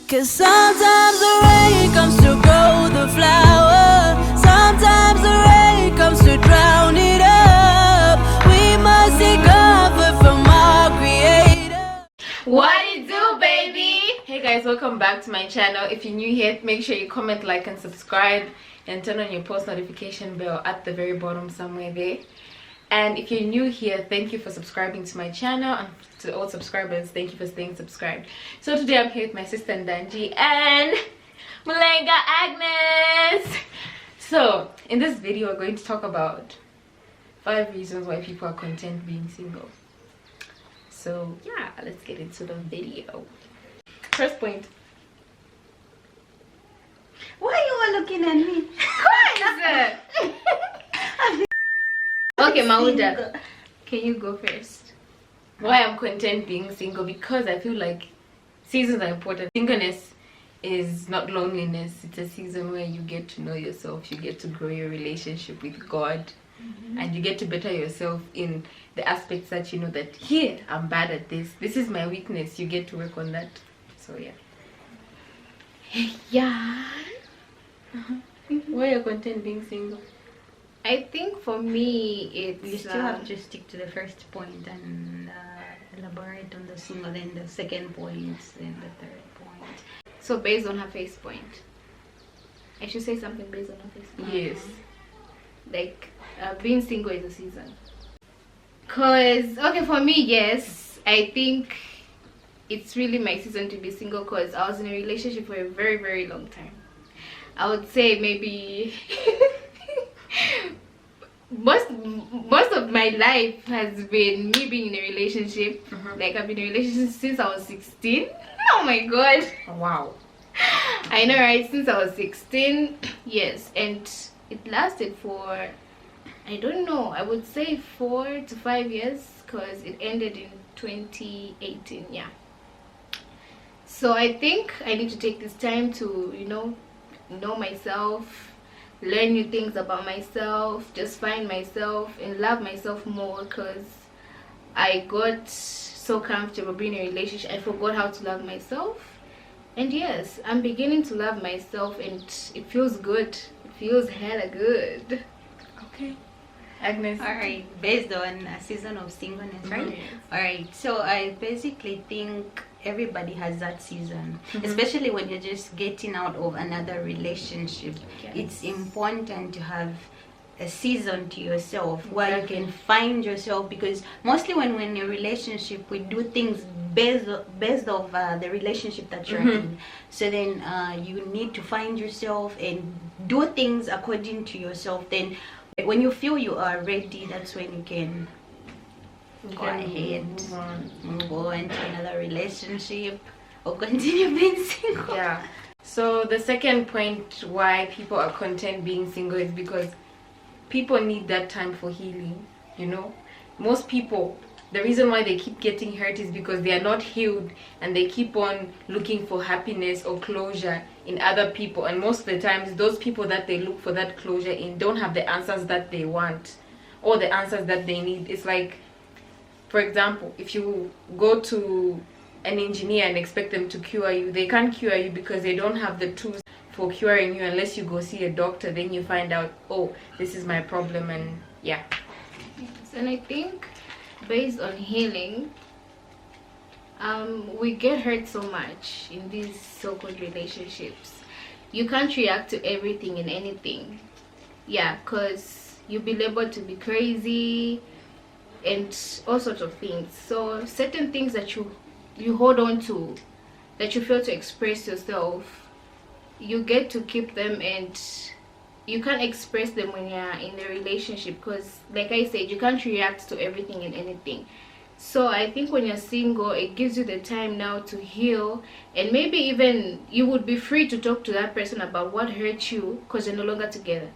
'Cause sometimes the rain comes to grow the flower, sometimes the rain comes to drown it up. We must seek comfort from our Creator. What it do, baby? Hey guys, welcome back to my channel. If you're new here, make sure you comment, like and subscribe, and turn on your post notification bell at the very bottom somewhere there. And if you're new here, thank you for subscribing to my channel, and to all subscribers, thank you for staying subscribed. So today I'm here with my sister Ndanji and Mulenga Agnes. So in this video we're going to talk about 5 reasons why people are content being single. So yeah, let's get into the video. First point. Why are you all looking at me? Okay, Maunda, can you go first? Why I'm content being single? Because I feel like seasons are important. Singleness is not loneliness. It's a season where you get to know yourself, you get to grow your relationship with God, and you get to better yourself in the aspects that you know that here I'm bad at this. This is my weakness. You get to work on that. So yeah. Yeah. Why are you content being single? I think for me it's You still have to stick to the first point and elaborate on the single, then the second point, then the third point. so based on her face point. I should say something based on her face point. Yes. Like being single is a season. Cause okay, for me, yes, I think it's really my season to be single because I was in a relationship for a very, very long time. I would say maybe most of my life has been me being in a relationship. Like I've been in a relationship since I was 16. Oh my god. Wow. I know, right? Since I was 16. Yes, and it lasted for, I don't know, I would say 4 to 5 years because it ended in 2018. Yeah, so I think I need to take this time to know myself, learn new things about myself, just find myself and love myself more, because I got so comfortable being in a relationship I forgot how to love myself. And yes, I'm beginning to love myself and it feels good. It feels hella good. Okay. Agnes. Alright, based on a season of singleness, right? Yes. Alright, so I basically think everybody has that season, especially when you're just getting out of another relationship. Yes. It's important to have a season to yourself where you can find yourself, because mostly when we're in a relationship we do things based of the relationship that you're in. So then you need to find yourself and do things according to yourself. Then when you feel you are ready, that's when you can go ahead, move on to another relationship or continue being single. Yeah. So the second point why people are content being single is because people need that time for healing. Most people, the reason why they keep getting hurt is because they are not healed and they keep on looking for happiness or closure in other people, and most of the times those people that they look for that closure in don't have the answers that they want or the answers that they need. It's like, for example, if you go to an engineer and expect them to cure you, they can't cure you because they don't have the tools for curing you unless you go see a doctor. Then you find out, oh, this is my problem. And yeah. Yes, and I think based on healing, we get hurt so much in these so-called relationships. You can't react to everything and anything. Yeah, because you'll be labeled to be crazy and all sorts of things. So certain things that you hold on to, that you feel to express yourself, you get to keep them, and you can't express them when you're in a relationship because, like I said, you can't react to everything and anything. So I think when you're single, it gives you the time now to heal, and maybe even you would be free to talk to that person about what hurt you because you're no longer together.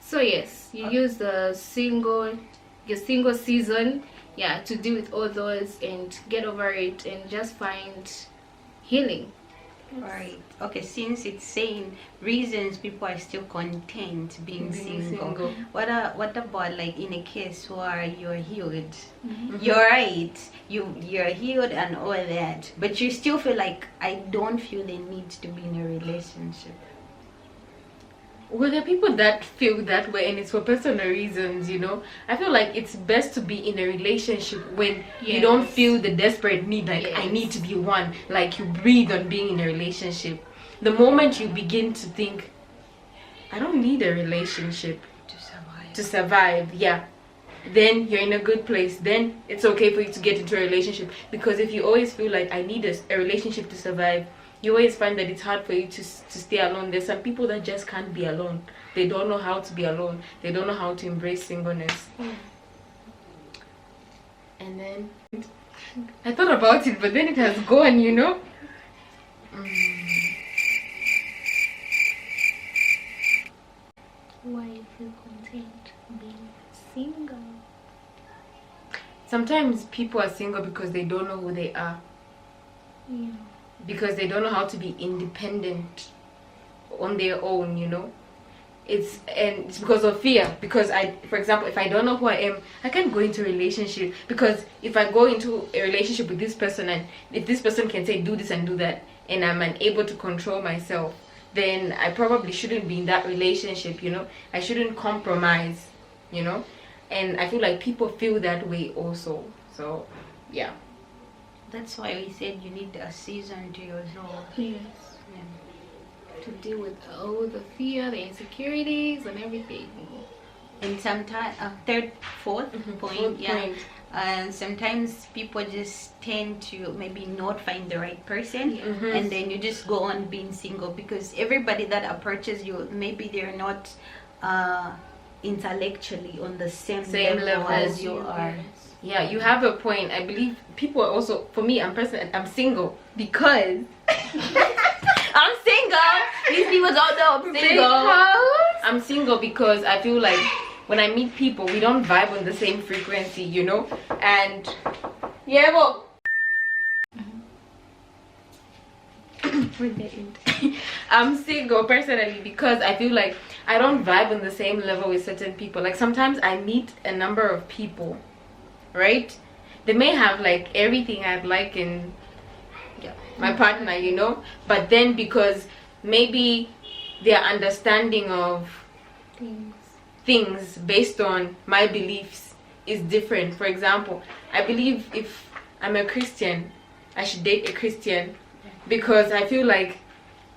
So yes, you use your single season, yeah, to deal with all those and get over it and just find healing. Right. Okay, since it's saying reasons people are still content being single. What about like in a case where you're healed? You're right. You're healed and all that, but you still feel like I don't feel the need to be in a relationship. Well, there are people that feel that way, and it's for personal reasons, you know. I feel like it's best to be in a relationship when you don't feel the desperate need, like I need to be one, like you breathe on being in a relationship. The moment you begin to think, I don't need a relationship to survive, yeah, then you're in a good place. Then it's okay for you to get into a relationship, because if you always feel like I need a relationship to survive, you always find that it's hard for you to stay alone. There's some people that just can't be alone. They don't know how to be alone. They don't know how to embrace singleness. And then I thought about it, but then it has gone, you know. Why you feel content being single? Sometimes people are single because they don't know who they are. Yeah. Because they don't know how to be independent on their own, you know. It's because of fear. Because for example, if I don't know who I am, I can't go into a relationship, because if I go into a relationship with this person, and if this person can say do this and do that, and I'm unable to control myself, then I probably shouldn't be in that relationship, you know. I shouldn't compromise, you know. And I feel like people feel that way also. So yeah. That's why we said you need a season to yourself. Yes. Yeah. To deal with all the fear, the insecurities, and everything. And sometimes, fourth point, and sometimes people just tend to maybe not find the right person, and then you just go on being single, because everybody that approaches you, maybe they're not intellectually on the same level as you are. Yeah, you have a point. I believe people are also, for me, I'm single because I'm single. These people don't know I'm single. I'm single because I feel like when I meet people, we don't vibe on the same frequency, you know. And yeah, well, I'm single personally because I feel like I don't vibe on the same level with certain people. Like sometimes I meet a number of people, right? They may have like everything I'd like in my partner, you know, but then because maybe their understanding of things based on my beliefs is different. For example, I believe if I'm a Christian, I should date a Christian, because I feel like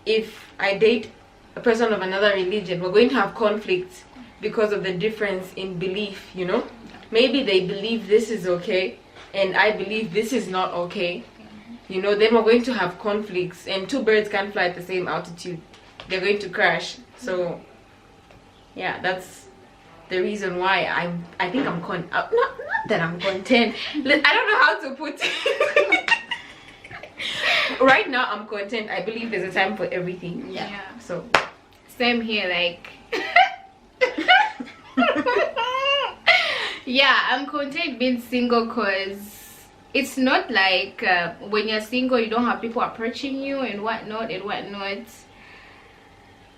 if I date a person of another religion, we're going to have conflicts because of the difference in belief, you know. Maybe they believe this is okay and I believe this is not okay, you know. Then we're going to have conflicts, and two birds can't fly at the same altitude. They're going to crash. So yeah, that's the reason why I think I'm not that I'm content. I don't know how to put it. Right now I'm content. I believe there's a time for everything. Yeah. So same here, like yeah, I'm content being single, because it's not like when you're single you don't have people approaching you and whatnot.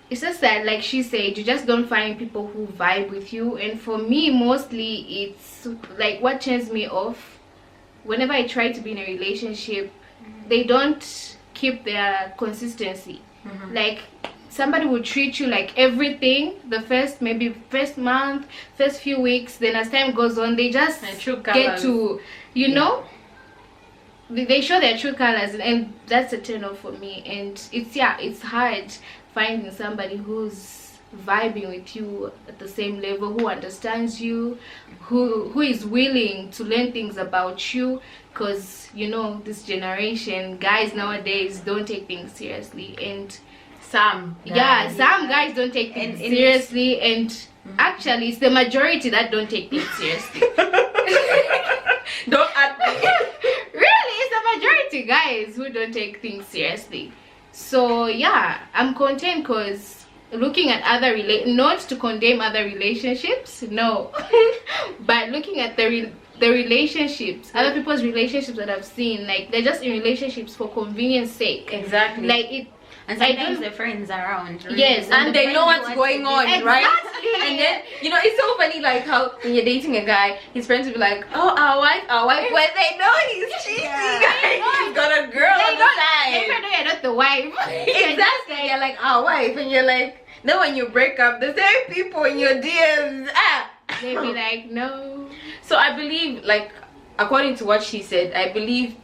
It's just that, like she said, you just don't find people who vibe with you. And for me, mostly it's like what turns me off whenever I try to be in a relationship, they don't keep their consistency. Like somebody will treat you like everything the first month, first few weeks, then as time goes on they just get to, you know, they show their true colors, and that's a turn off for me. And it's hard finding somebody who's vibing with you at the same level, who understands you, who is willing to learn things about you, because you know, this generation, guys nowadays don't take things seriously, and some guys don't take things seriously, and actually it's the majority that don't take things seriously. Don't add me. Really, it's the majority guys who don't take things seriously. So yeah, I'm content, because looking at other not to condemn other relationships, no, but looking at the the relationships, other people's relationships that I've seen, like they're just in relationships for convenience sake. Exactly. Like it. And sometimes the friends are around. Really. Yes, and they know what's going on, right? Exactly. And then, you know, it's so funny, like how when you're dating a guy, his friends will be like, oh, our wife, when they know he's cheating, he's got a girl on the side. They know you're not the wife. Exactly. You're like, our wife, and you're like, then when you break up, the same people in your DMs, they be like, no. So I believe, like, according to what she said, I believe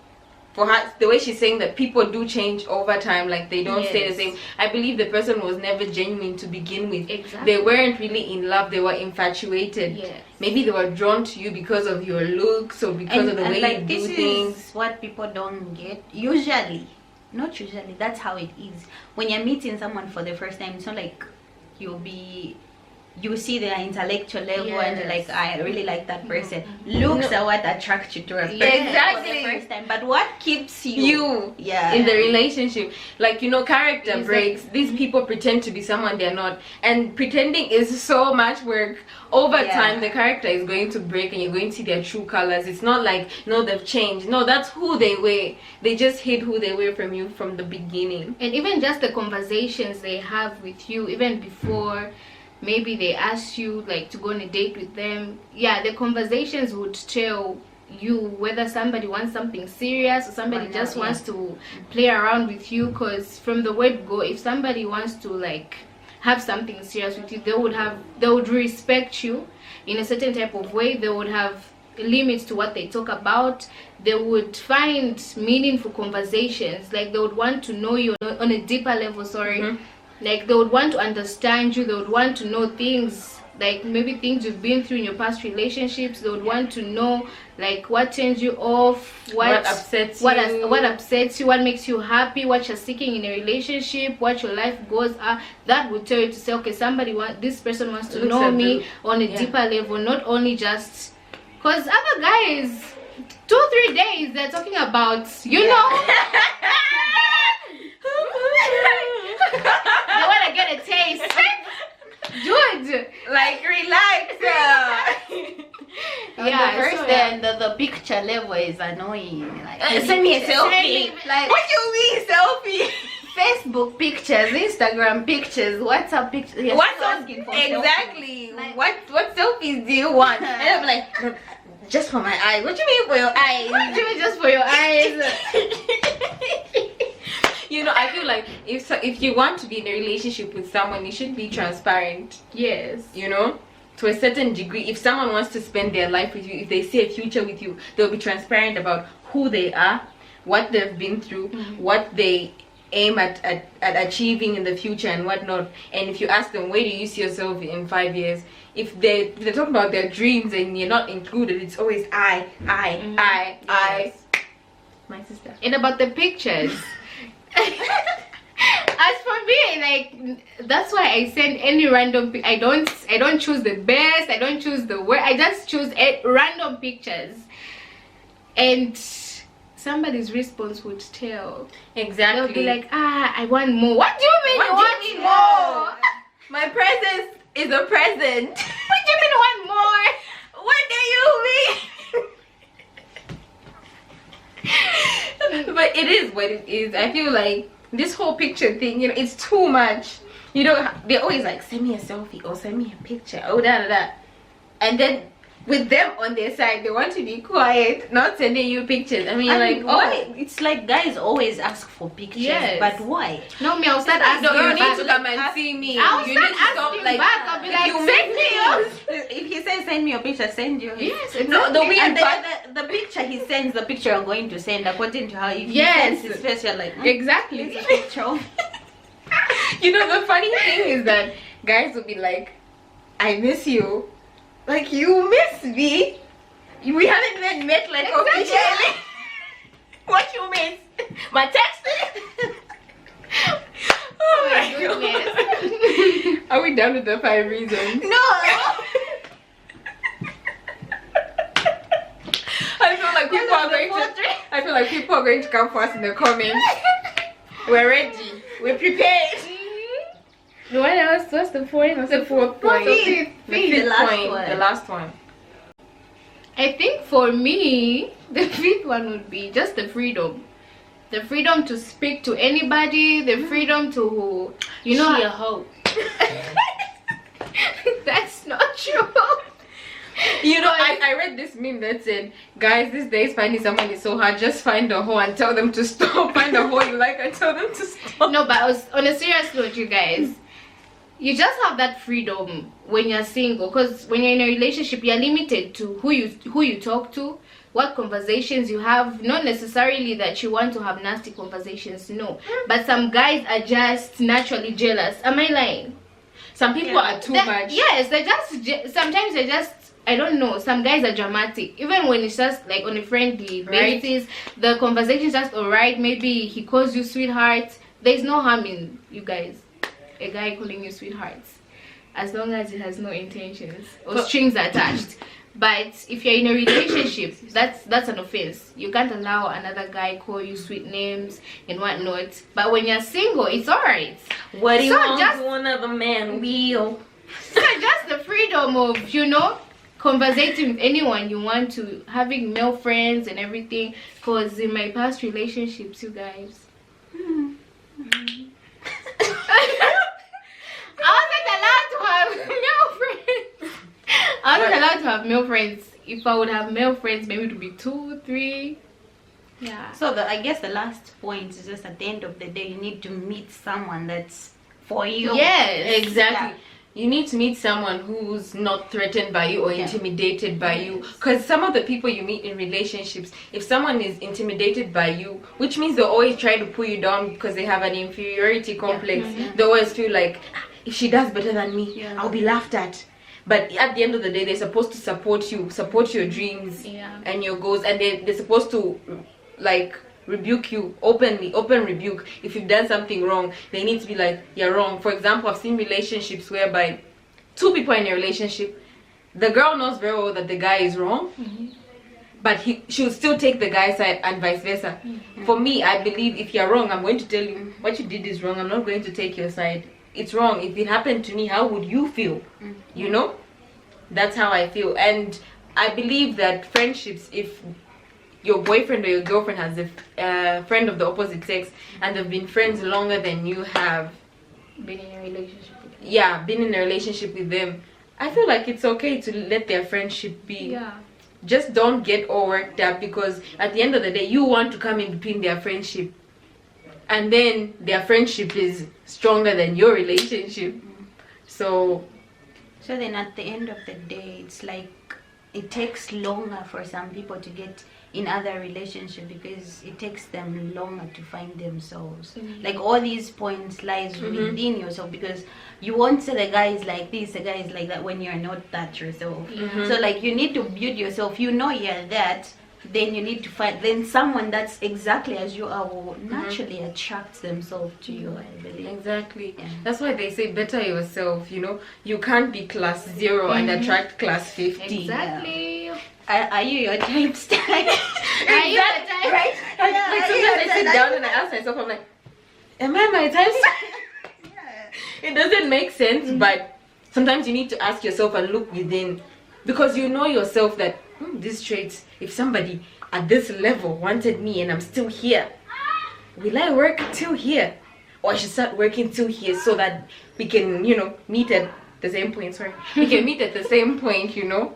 for her, the way she's saying that people do change over time, like they don't stay the same. I believe the person was never genuine to begin with. Exactly. They weren't really in love, they were infatuated. Yes. Maybe they were drawn to you because of your looks or because of the way like, you do this things. is what people don't get. Usually, not usually, that's how it is. When you're meeting someone for the first time, it's not like you see their intellectual level and you're like, I really like that person. Looks are what attract you to a person Exactly. for the first time. But what keeps you in the relationship, like, you know, character breaks. These people pretend to be someone they're not, and pretending is so much work. Over time, the character is going to break and you're going to see their true colors. It's not like, no, they've changed. No, that's who they were. They just hid who they were from you from the beginning. And even just the conversations they have with you, even before maybe they ask you like to go on a date with them, the conversations would tell you whether somebody wants something serious or somebody just wants to play around with you. Because from the word go, if somebody wants to like have something serious with you, they would respect you in a certain type of way. They would have limits to what they talk about. They would find meaningful conversations, like they would want to know you on a deeper level. Like they would want to understand you. They would want to know things, like maybe things you've been through in your past relationships. They would want to know like what turns you off, what upsets you, what makes you happy, what you're seeking in a relationship, what your life goals are. That would tell you to say, okay, this person wants to know me on a deeper level, not only just because other guys 2-3 days they're talking about, you know. I want to get a taste. Dude, like, relax. The first then the picture level is annoying. Like, send me a selfie. Like, what do you mean selfie? Facebook pictures, Instagram pictures, WhatsApp pictures. What's asking for exactly? Like, what selfies do you want? And I'm like, just for my eyes. What do you mean for your eyes? What do you mean just for your eyes? You know, I feel like if you want to be in a relationship with someone, you should be transparent. Yes. You know, to a certain degree. If someone wants to spend their life with you, if they see a future with you, they'll be transparent about who they are, what they've been through, what they aim at achieving in the future and whatnot. And if you ask them, where do you see yourself in 5 years, if they're talking about their dreams and you're not included, it's always I. My sister. And about the pictures. As for me, like, that's why I send any random I don't choose the best, I don't choose the worst, I just choose random pictures, and somebody's response would tell. Exactly. They'll be like, I want more. What do you mean you want more? My presence is a present. What do you mean you want more? What do you mean? But it is what it is. I feel like this whole picture thing, you know, it's too much. You know, they're always like, send me a selfie or send me a picture, oh da. And then with them on their side, they want to be quiet, not sending you pictures. I mean, like, why? It's like guys always ask for pictures, but why? No, me, I'll start asking. No, you back. need to come and see me. I'll you start need to stop, asking like, back. I'll be like, you send me yours. If he says send me your picture, send you. Yes, exactly. No, the weird And part. the picture he sends, the picture I'm going to send according to how if he sends his face, you're like, Exactly. it's a picture of You know, the funny thing is that guys will be like, I miss you. Like, you miss me? We haven't even met, like, officially. What you miss? My text? Oh my goodness. Are we done with the 5 reasons? no. I feel like people are going to come for us in the comments. We're ready. We're prepared. What else? What's the fourth? The fourth point. The last one. The last one. I think for me, the fifth one would be just the freedom. The freedom to speak to anybody, the freedom to, you know. She a hoe. That's not true. You know, I read this meme that said, guys, these days finding someone is so hard. Just find a hoe and tell them to stop. Find a hoe you like and tell them to stop. No, but I was on a serious note, you guys. You just have that freedom when you're single, because when you're in a relationship, you're limited to who you talk to, what conversations you have. Not necessarily that you want to have nasty conversations, no. But some guys are just naturally jealous. Am I lying? Some people are too much. Yes, they're just sometimes they're just, I don't know, some guys are dramatic. Even when it's just like on a friendly basis, the conversation is just alright. Maybe he calls you sweetheart. There's no harm in you guys, a guy calling you sweethearts, as long as it has no intentions or strings attached. But if you're in a relationship, that's an offense. You can't allow another guy call you sweet names and whatnot. But when you're single, it's alright. What do you want just to another man will? So just the freedom of, you know, conversating with anyone you want to, having male friends and everything. Because in my past relationships, you guys, I wasn't allowed to have male friends. I wasn't allowed to have male friends. If I would have male friends, maybe it would be 2, 3. Yeah. So I guess the last point is just at the end of the day, you need to meet someone that's for you. Yes, Exactly. Yeah. You need to meet someone who's not threatened by you or intimidated by you. Because some of the people you meet in relationships, if someone is intimidated by you, which means they always try to pull you down because they have an inferiority complex. They always feel like, if she does better than me, I'll be laughed at. But at the end of the day, they're supposed to support you, support your dreams and your goals. And they're supposed to, like, rebuke you openly, open rebuke. If you've done something wrong, they need to be like, you're wrong. For example, I've seen relationships whereby 2 people in a relationship, the girl knows very well that the guy is wrong, but she will still take the guy's side and vice versa. For me, I believe if you're wrong, I'm going to tell you what you did is wrong. I'm not going to take your side. It's wrong. If it happened to me, how would you feel? You know, that's how I feel. And I believe that friendships, if your boyfriend or your girlfriend has a friend of the opposite sex and they've been friends longer than you have, Been in a relationship with them. yeah, been in a relationship with them, I feel like it's okay to let their friendship be. Yeah. Just don't get all worked up, because at the end of the day, you want to come in between their friendship, and then their friendship is stronger than your relationship. So then at the end of the day, it's like it takes longer for some people to get in other relationship because it takes them longer to find themselves. Like all these points lies within yourself, because you won't say the guy is like this, the guy is like that when you're not that yourself. So like you need to build yourself. You know you're that. Then you need to find then someone that's exactly as you are will naturally attract themselves to you, I believe. exactly, that's why they say better yourself. You know, you can't be class 0 and attract class 50. Exactly. Are you your type style? Are you the type? Right? Like sometimes I sit down and I ask myself, I'm like, am I my type? It doesn't make sense, but sometimes you need to ask yourself and look within, because you know yourself that these traits, if somebody at this level wanted me and I'm still here, will I work till here, or I should start working till here so that we can, you know, meet at the same point. We can meet at the same point, you know.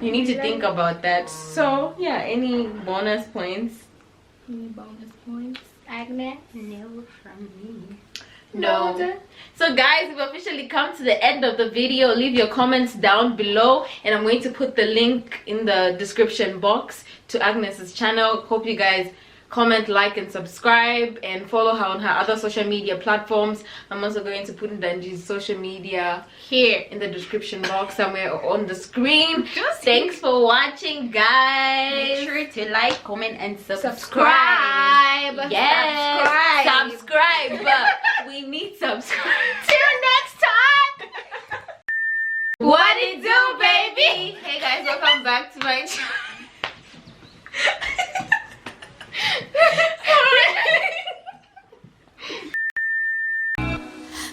You need to think about that. So yeah, any bonus points? Any bonus points, Agnes? No, from me. No. So guys, we've officially come to the end of the video. Leave your comments down below, and I'm going to put the link in the description box to Agnes's channel. Hope you guys comment, like, and subscribe, and follow her on her other social media platforms. I'm also going to put Ndanji's social media here in the description box somewhere on the screen. Thanks for watching, guys. Make sure to like, comment, and subscribe. Yes, subscribe. We need subscribe. Till next time. What it do, baby? Hey guys, welcome back to my channel.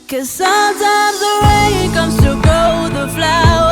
Cause sometimes the rain comes to grow the flower.